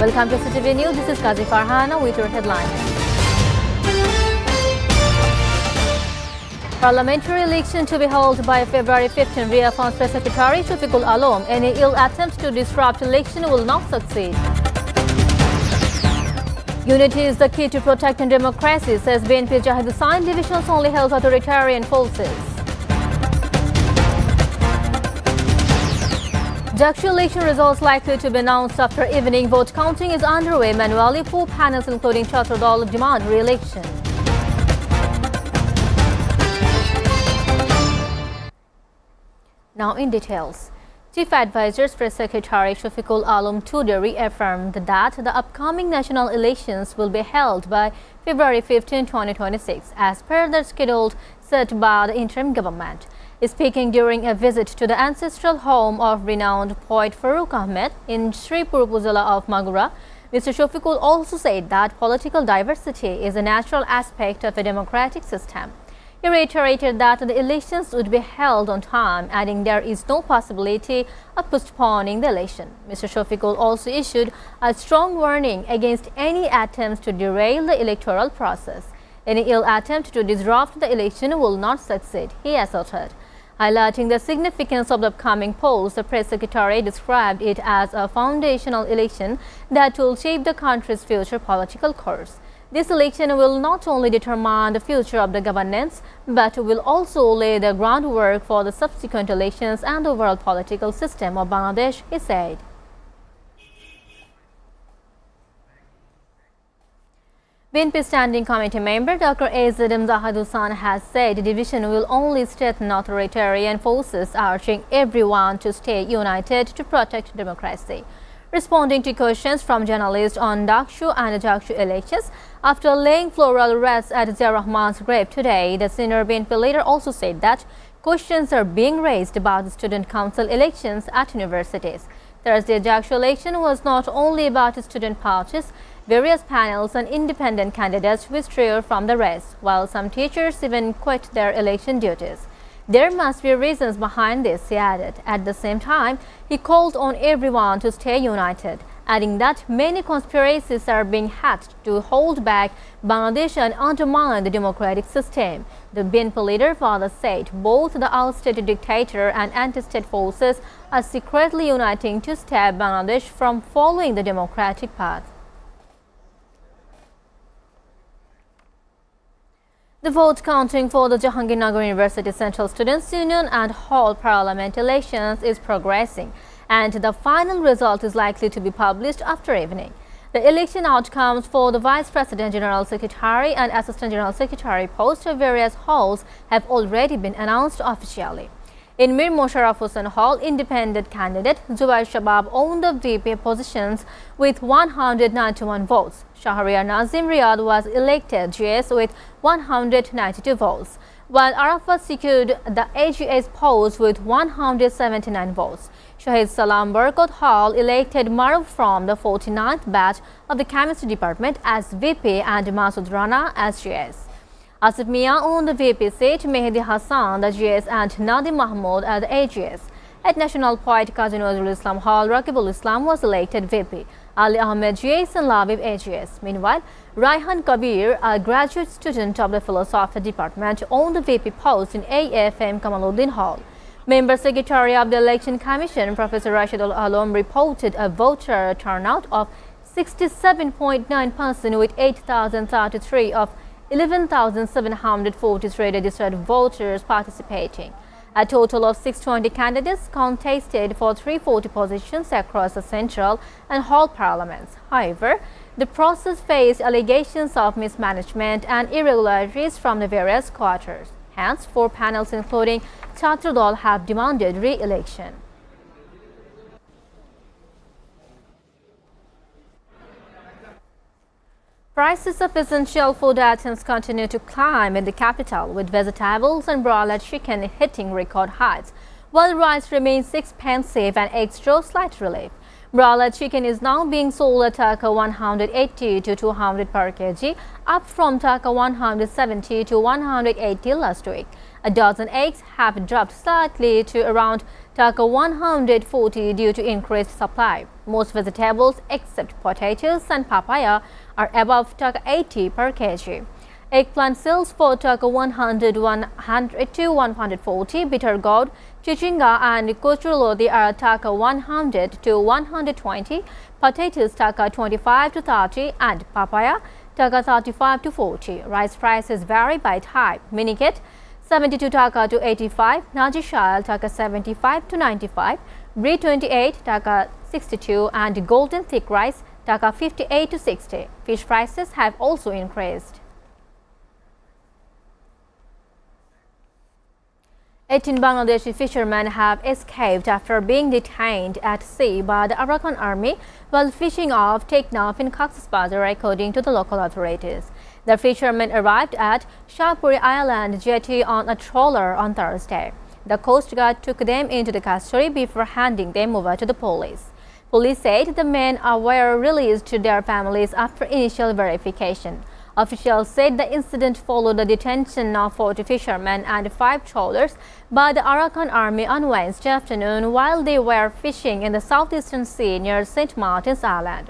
Welcome to SATV News. This is Kazi Farhana with your headlines. Parliamentary election to be held by February 15 reaffirms Press Secretary Shafiqul Alam. Any ill attempt to disrupt election will not succeed. Unity is the key to protecting democracy, says BNP Jahid Hussain. Divisions only help authoritarian forces. Jakshu election results likely to be announced after evening. Vote counting is underway manually. 4 panels including Chhatr Dal demand re-election. Now in details. Chief Advisor's Press Secretary Shafiqul Alam today reaffirmed that the upcoming national elections will be held by February 15, 2026 as per the schedule set by the interim government. Speaking during a visit to the ancestral home of renowned poet Farooq Ahmed in Sripur Upazila of Magura, Mr. Shafiqul also said that political diversity is a natural aspect of a democratic system. He reiterated that the elections would be held on time, adding there is no possibility of postponing the election. Mr. Shafiqul also issued a strong warning against any attempts to derail the electoral process. Any ill attempt to disrupt the election will not succeed, he asserted. Highlighting the significance of the upcoming polls, the Press Secretary described it as a foundational election that will shape the country's future political course. This election will not only determine the future of the governance, but will also lay the groundwork for the subsequent elections and overall political system of Bangladesh, he said. BNP Standing Committee member Dr. Azadam Zahid Hussain has said division will only strengthen authoritarian forces, urging everyone to stay united to protect democracy. Responding to questions from journalists on Dakshu and Jakshu elections after laying floral wreaths at Zia Rahman's grave today, the senior BNP leader also said that questions are being raised about the student council elections at universities. Thursday Jakshu election was not only about student parties. Various panels and independent candidates withdrew from the race, while some teachers even quit their election duties. There must be reasons behind this, he added. At the same time, he called on everyone to stay united, adding that many conspiracies are being hatched to hold back Bangladesh and undermine the democratic system. The BNP leader further said both the ousted dictator and anti-state forces are secretly uniting to stop Bangladesh from following the democratic path. The vote counting for the Jahangirnagar University Central Students' Union and Hall Parliament elections is progressing, and the final result is likely to be published after evening. The election outcomes for the Vice President General Secretary and Assistant General Secretary posts of various halls have already been announced officially. In Mir Mosharraf Hossain Hall, independent candidate Zubair Shabab owned the VP positions with 191 votes. Shahriar Nazim Riyad was elected GS with 192 votes, while Arafat secured the AGS post with 179 votes. Shahid Salam Barkot Hall elected Maruf from the 49th batch of the Chemistry Department as VP and Masood Rana as GS. Asif Mia owned the VP seat, Mehdi Hassan the GS and Nadim Mahmoud as the AGS. At National Poet Qazi Nazrul Islam Hall, Raqibul Islam was elected VP, Ali Ahmed GS and Labib AGS. Meanwhile, Raihan Kabir, a graduate student of the Philosophy Department, owned the VP post in AFM Kamaluddin Hall. Member Secretary of the Election Commission, Professor Rashidul Alam, reported a voter turnout of 67.9% with 8,033 of 11,743 registered voters participating. A total of 620 candidates contested for 340 positions across the central and hall parliaments. However, the process faced allegations of mismanagement and irregularities from the various quarters. Hence, 4 panels including Chhatr Dal have demanded re-election. Prices of essential food items continue to climb in the capital, with vegetables and broiler chicken hitting record heights, while rice remains expensive and eggs show slight relief. Broiler chicken is now being sold at Taka 180 to 200 per kg, up from Taka 170 to 180 last week. A dozen eggs have dropped slightly to around Taka 140 due to increased supply. Most vegetables except potatoes and papaya are above $80 per kg. Eggplant sells for $100 to 140, bitter gourd, chichinga and kochurlodi are $100 to 120, potatoes $25 to 30 and papaya $35 to 40. Rice prices vary by type. Miniket 72 to 85, Najishal 75 to 95, Brie 28 62 and golden thick rice 58 to 60. Fish prices have also increased. 18 Bangladeshi fishermen have escaped after being detained at sea by the Arakan Army while fishing off Teknaf in Cox's Bazar, according to the local authorities. The fishermen arrived at Shahpuri Island jetty on a trawler on Thursday. The Coast Guard took them into the custody before handing them over to the police. Police said the men were released to their families after initial verification. Officials said the incident followed the detention of 40 fishermen and 5 trawlers by the Arakan Army on Wednesday afternoon while they were fishing in the southeastern sea near St. Martin's Island.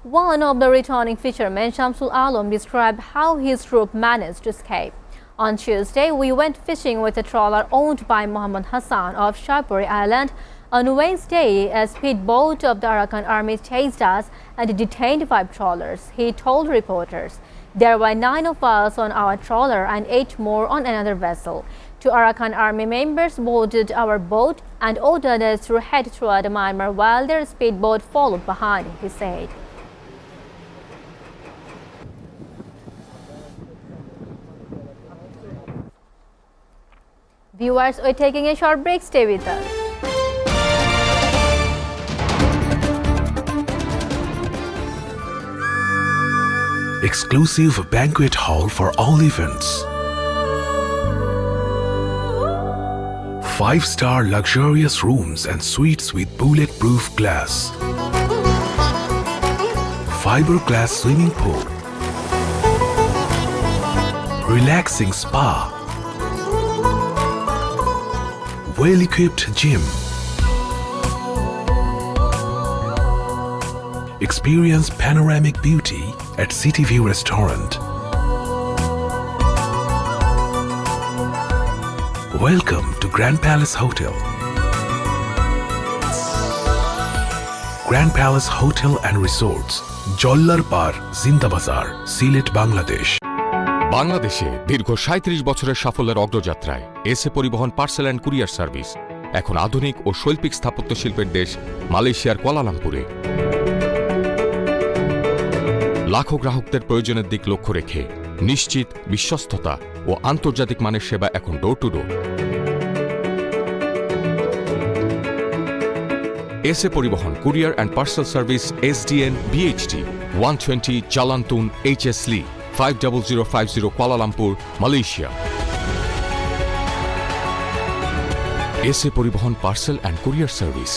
One of the returning fishermen, Shamsul Alam, described how his group managed to escape. On Tuesday, we went fishing with a trawler owned by Muhammad Hassan of Shahpuri Island. On Wednesday, a speedboat of the Arakan Army chased us and detained 5 trawlers, he told reporters. There were 9 of us on our trawler and 8 more on another vessel. 2 Arakan Army members boarded our boat and ordered us to head toward Myanmar while their speedboat followed behind, he said. Viewers, we're taking a short break. Stay with us. Exclusive banquet hall for all events. 5-star luxurious rooms and suites with bulletproof glass. Fiberglass swimming pool. Relaxing spa. Well-equipped gym. Experience panoramic beauty at SATV Restaurant. Welcome to Grand Palace Hotel. Grand Palace Hotel and Resorts, Jollar Par, Zinda Bazar, Silet, Bangladesh. বাংলাদেশে দীর্ঘ ৩৭ বছরের সাফল্যের অগ্রযাত্রায় SA পরিবহন parcel and courier service এখন আধুনিক ও শৈল্পিক স্থাপত্য শিল্পের দেশ মালয়েশিয়ার কুয়ালালামপুরে। লাখো গ্রাহকদের প্রয়োজনের দিক লক্ষ্য রেখে নিশ্চিত বিশ্বস্ততা ও আন্তর্জাতিক মানের সেবা এখন ডোর টু ডোর। এসএ পরিবহন courier and parcel service SDN BHT 120 Jalantun HS Lee 50050 Kuala Lumpur, Malaysia. SA পরিবহন পার্সেল অ্যান্ড কুরিয়ার সার্ভিস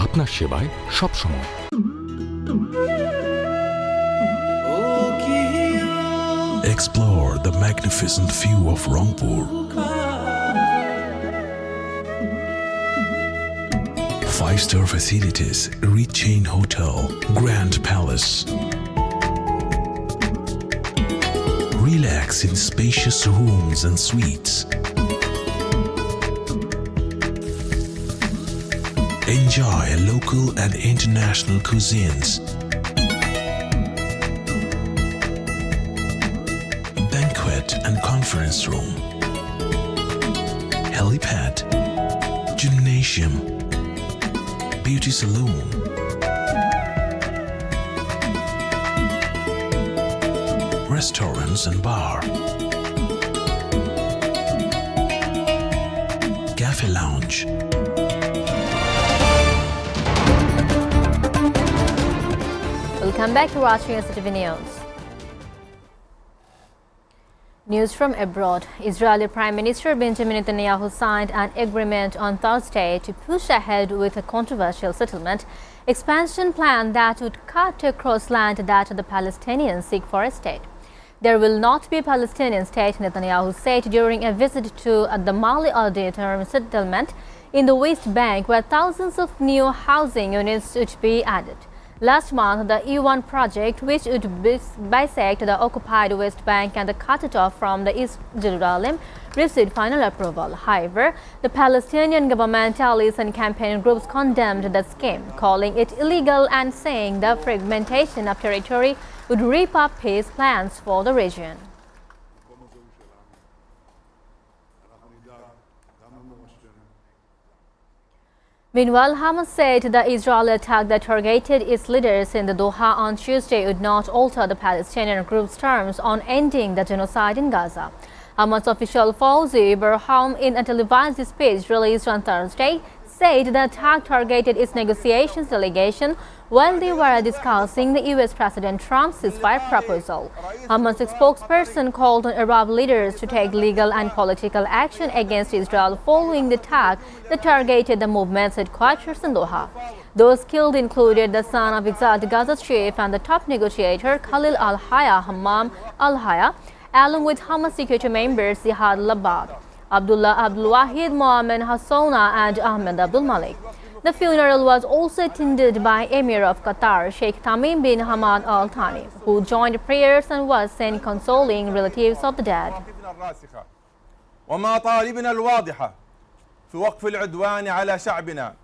আপনার সেবায় সব সময়। Explore the magnificent view of Rangpur. 5-star facilities, Rich Chain Hotel, Grand Palace. Relax in spacious rooms and suites. Enjoy local and international cuisines. Banquet and conference room. Helipad. Gymnasium. Beauty salon. Restaurants and bar. Cafe lounge. Welcome back to watching SATV News. News from abroad. Israeli Prime Minister Benjamin Netanyahu signed an agreement on Thursday to push ahead with a controversial settlement expansion plan that would cut across land that the Palestinians seek for a state. There will not be a Palestinian state, Netanyahu said during a visit to the Mali Term settlement in the West Bank, where thousands of new housing units would be added. Last month, the E1 project, which would bisect the occupied West Bank and cut it off from the East Jerusalem, received final approval. However, the Palestinian government allies and campaign groups condemned the scheme, calling it illegal and saying the fragmentation of territory would rip up peace plans for the region. Meanwhile, Hamas said the Israeli attack that targeted its leaders in the Doha on Tuesday would not alter the Palestinian group's terms on ending the genocide in Gaza. Hamas official Fawzi Barham, in a televised speech released on Thursday, said the attack targeted its negotiations delegation while they were discussing the U.S. President Trump's ceasefire proposal. Hamas spokesperson called on Arab leaders to take legal and political action against Israel following the attack that targeted the movement's headquarters in Doha. Those killed included the son of exiled Gaza chief and the top negotiator Khalil al-Haya Hammam al-Haya, along with Hamas security members Zihad Labad, Abdullah Abdul Wahid, Mohammed Hassona, and Ahmed Abdul Malik. The funeral was also attended by Emir of Qatar, Sheikh Tamim bin Hamad Al Thani, who joined prayers and was sent consoling relatives of the dead. ومطالبنا الواضحة في وقف العدوان على شعبنا.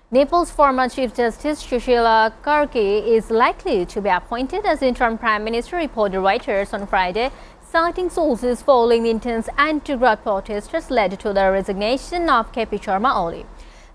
Nepal's former Chief Justice Sushila Karki is likely to be appointed as interim Prime Minister, reported Reuters on Friday, citing sources following the intense anti-graft protesters led to the resignation of KP Sharma Oli.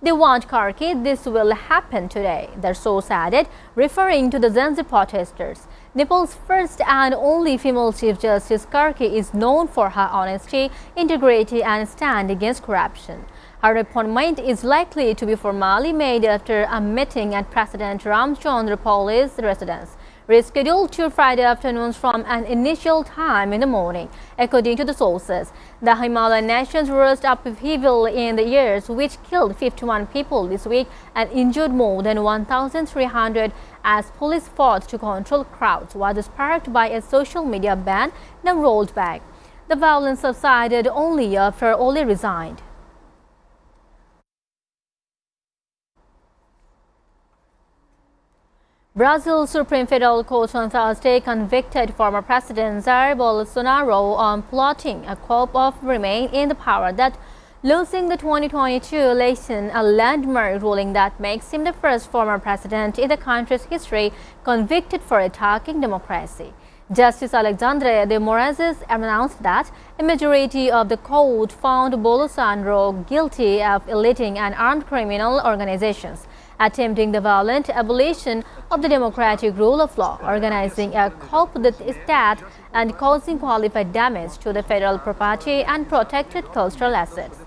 They want Karki. This will happen today, the source added, referring to the Zanzi protesters. Nepal's first and only female Chief Justice Karki is known for her honesty, integrity and stand against corruption. Her appointment is likely to be formally made after a meeting at President Ramchandra Pauli's residence, rescheduled to Friday afternoons from an initial time in the morning, according to the sources. The Himalayan nation's worst upheaval in the years, which killed 51 people this week and injured more than 1,300 as police fought to control crowds, was sparked by a social media ban now rolled back. The violence subsided only after Oli resigned. Brazil's Supreme Federal Court on Thursday convicted former President Jair Bolsonaro on plotting a coup of remain in the power that losing the 2022 election, a landmark ruling that makes him the first former president in the country's history convicted for attacking democracy. Justice Alexandre de Moraes announced that a majority of the court found Bolsonaro guilty of eluding an armed criminal organizations, attempting the violent abolition of the democratic rule of law, organizing a coup d'etat, and causing qualified damage to the federal property and protected cultural assets.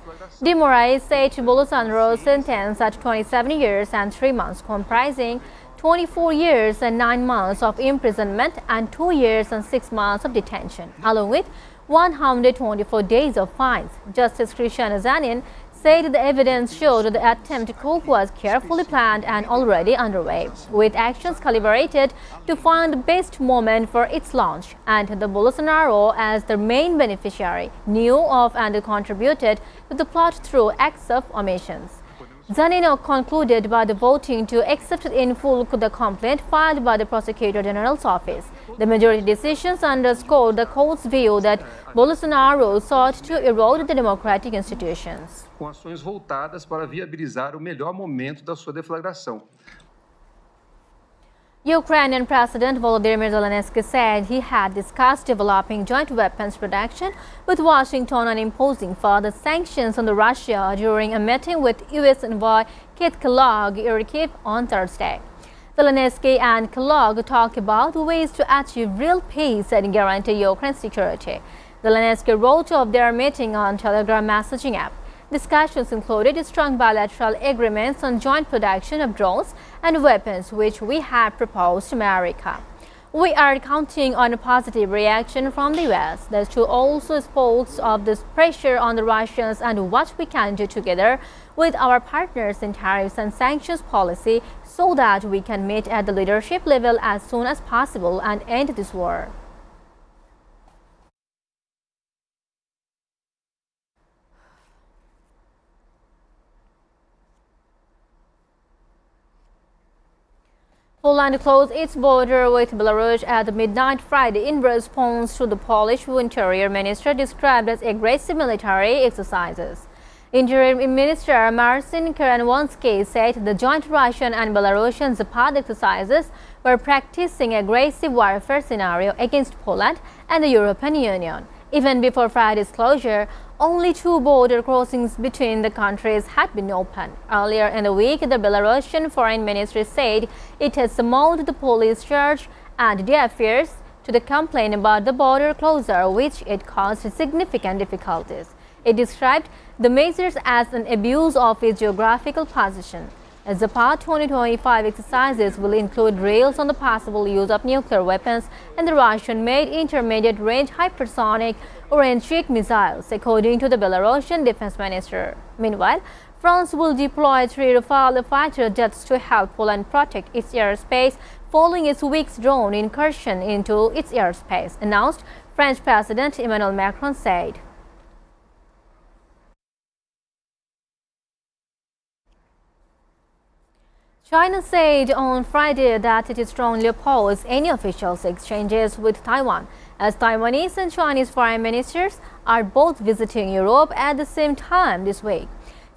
De Moraes said Bolsonaro's sentence at 27 years and 3 months, comprising 24 years and 9 months of imprisonment and 2 years and 6 months of detention, along with 124 days of fines. Justice Christian Zanin said the evidence showed the attempt coup was carefully planned and already underway, with actions calibrated to find the best moment for its launch, and the Bolsonaro, as the main beneficiary, knew of and contributed to the plot through acts of omissions. Zanino concluded by the voting to accept in full the complaint filed by the Prosecutor General's office. The majority decisions underscored the court's view that Bolsonaro sought to erode the democratic institutions. Com ações voltadas para viabilizar o melhor momento da sua deflagração. Ukrainian President Volodymyr Zelensky said he had discussed developing joint weapons production with Washington and imposing further sanctions on Russia during a meeting with U.S. envoy Keith Kellogg in Kyiv on Thursday. Zelensky and Kellogg talked about ways to achieve real peace and guarantee Ukraine's security. Zelensky wrote of their meeting on Telegram messaging app. Discussions included strong bilateral agreements on joint production of drones and weapons, which we have proposed to America. We are counting on a positive reaction from the U.S. The two also spoke of this pressure on the Russians and what we can do together with our partners in tariffs and sanctions policy so that we can meet at the leadership level as soon as possible and end this war. Poland closed its border with Belarus at midnight Friday in response to the Polish Interior Minister described as aggressive military exercises. Interim Minister Marcin Kierwiński said the joint Russian and Belarusian Zapad exercises were practicing aggressive warfare scenario against Poland and the European Union. Even before Friday's closure, only 2 border crossings between the countries had been opened. Earlier in the week, the Belarusian Foreign Ministry said it had summoned the police charge and the affairs to the complaint about the border closure, which it caused significant difficulties. It described the measures as an abuse of its geographical position. As the Zapad 2025 exercises will include drills on the possible use of nuclear weapons and the Russian-made intermediate-range hypersonic Orange missiles, according to the Belarusian defense minister. Meanwhile, France will deploy 3 Rafale fighter jets to help Poland protect its airspace following its week's drone incursion into its airspace, announced French President Emmanuel Macron said. China said on Friday that it strongly opposed any official exchanges with Taiwan, as Taiwanese and Chinese foreign ministers are both visiting Europe at the same time this week.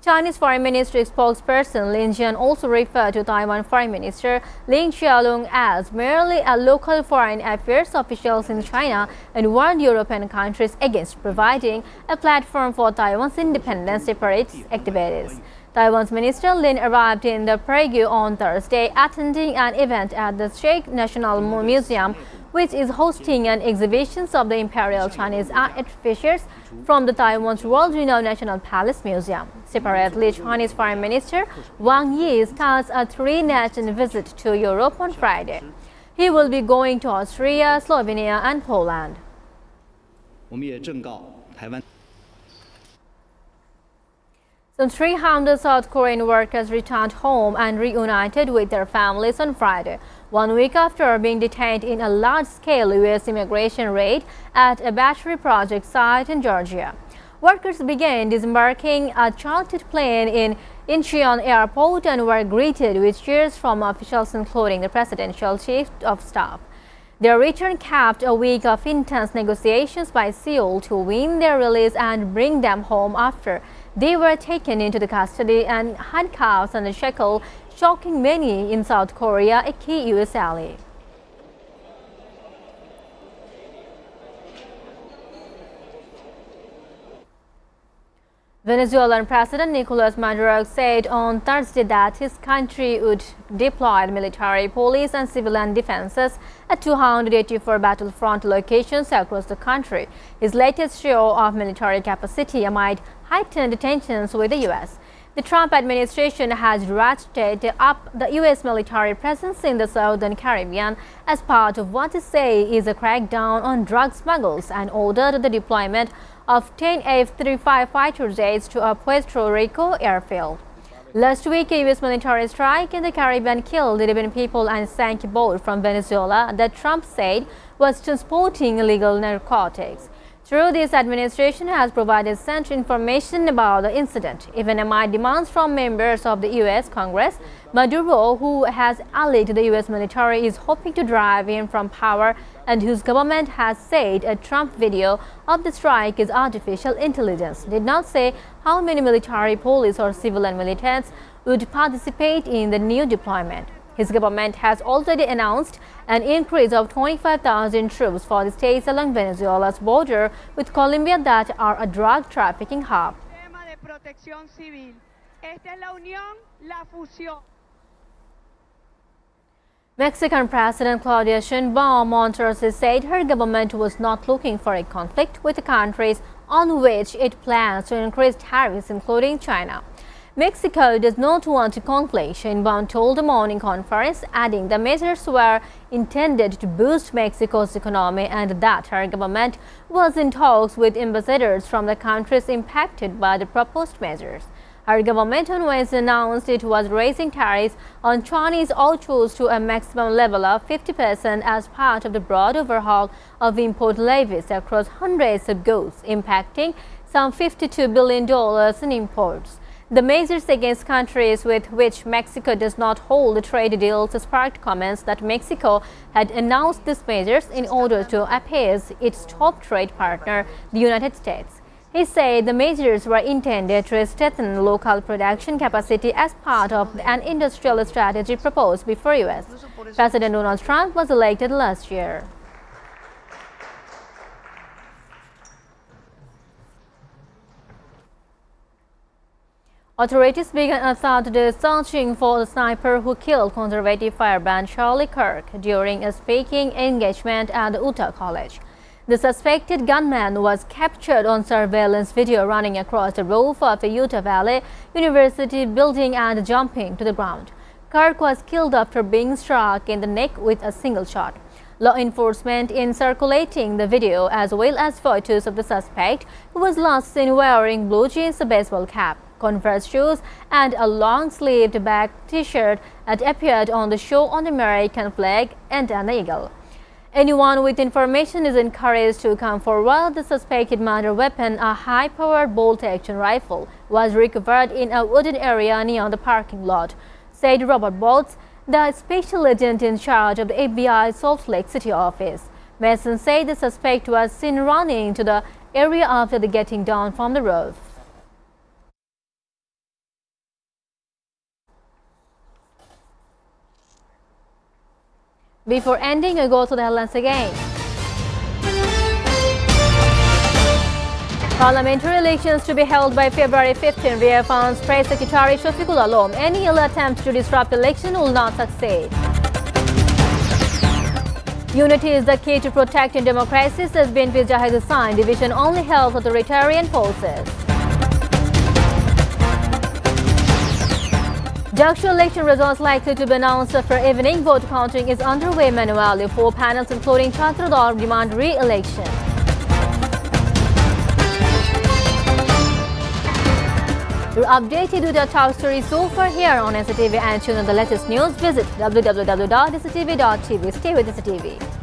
Chinese Foreign Ministry spokesperson Lin Jian also referred to Taiwan Foreign Minister Ling Qialong as merely a local foreign affairs official in China and warned European countries against providing a platform for Taiwan's independent separatist activities. Taiwan's Minister Lin arrived in the Prague on Thursday, attending an event at the Sheikh National Museum, which is hosting an exhibition of the Imperial Chinese artificers from the Taiwan's world-renowned National Palace Museum. Separately, Chinese Foreign Minister Wang Yi starts a 3-nation visit to Europe on Friday. He will be going to Austria, Slovenia, and Poland. Some 300 South Korean workers returned home and reunited with their families on Friday, 1 week after being detained in a large-scale U.S. immigration raid at a battery project site in Georgia. Workers began disembarking a chartered plane in Incheon Airport and were greeted with cheers from officials, including the presidential chief of staff. Their return capped a week of intense negotiations by Seoul to win their release and bring them home after they were taken into the custody and handcuffs and shackled, shocking many in South Korea, a key U.S. ally. Venezuelan President Nicolas Maduro said on Thursday that his country would deploy military, police and civilian defenses at 284 battlefront locations across the country, his latest show of military capacity amid heightened tensions with the U.S. The Trump administration has ratcheted up the U.S. military presence in the Southern Caribbean as part of what they say is a crackdown on drug smuggles and ordered the deployment of 10 F-35 fighter jets to a Puerto Rico airfield. Last week, a U.S. military strike in the Caribbean killed 11 people and sank a boat from Venezuela that Trump said was transporting illegal narcotics. Through this, administration has provided central information about the incident, even amid demands from members of the U.S. Congress. Maduro, who has allied the U.S. military, is hoping to drive him from power and whose government has said a Trump video of the strike is artificial intelligence, did not say how many military, police or civilian militants would participate in the new deployment. His government has already announced an increase of 25,000 troops for the states along Venezuela's border with Colombia that are a drug trafficking hub. Mexican President Claudia Sheinbaum on Thursday said her government was not looking for a conflict with the countries on which it plans to increase tariffs, including China. Mexico does not want a conflict, Sheinbaum told the morning conference, adding the measures were intended to boost Mexico's economy and that her government was in talks with ambassadors from the countries impacted by the proposed measures. Her government on Wednesday announced it was raising tariffs on Chinese autos to a maximum level of 50% as part of the broad overhaul of import levies across hundreds of goods, impacting some $52 billion in imports. The measures against countries with which Mexico does not hold trade deals sparked comments that Mexico had announced these measures in order to appease its top trade partner, the United States. He said the measures were intended to strengthen local production capacity as part of an industrial strategy proposed before U.S. President Donald Trump was elected last year. Authorities began on Saturday searching for the sniper who killed conservative firebrand Charlie Kirk during a speaking engagement at Utah College. The suspected gunman was captured on surveillance video running across the roof of a Utah Valley University building and jumping to the ground. Kirk was killed after being struck in the neck with a single shot. Law enforcement in circulating the video as well as photos of the suspect, who was last seen wearing blue jeans, a baseball cap, Converse shoes and a long-sleeved black t-shirt that appeared on the show on the American flag and an eagle. Anyone with information is encouraged to come forward. The suspected murder weapon, a high-powered bolt-action rifle, was recovered in a wooded area near the parking lot, said Robert Boltz, the special agent in charge of the FBI Salt Lake City office. Mason said the suspect was seen running to the area after getting down from the roof. Before ending, we go to the headlines again. Parliamentary elections to be held by February 15, reaffirms Press Secretary Shafiqul Alam. Any ill attempt to disrupt election will not succeed. Unity is the key to protecting democracy, says BNP Jahid Hussain. Division only helps authoritarian forces. Dakshi election results likely to be announced after evening. Vote counting is underway manually. 4 panels, including Chhatradar, demand re-election. You're updated with our top stories so far here on SATV, and tune in the latest news. Visit www.satv.tv. Stay with SATV.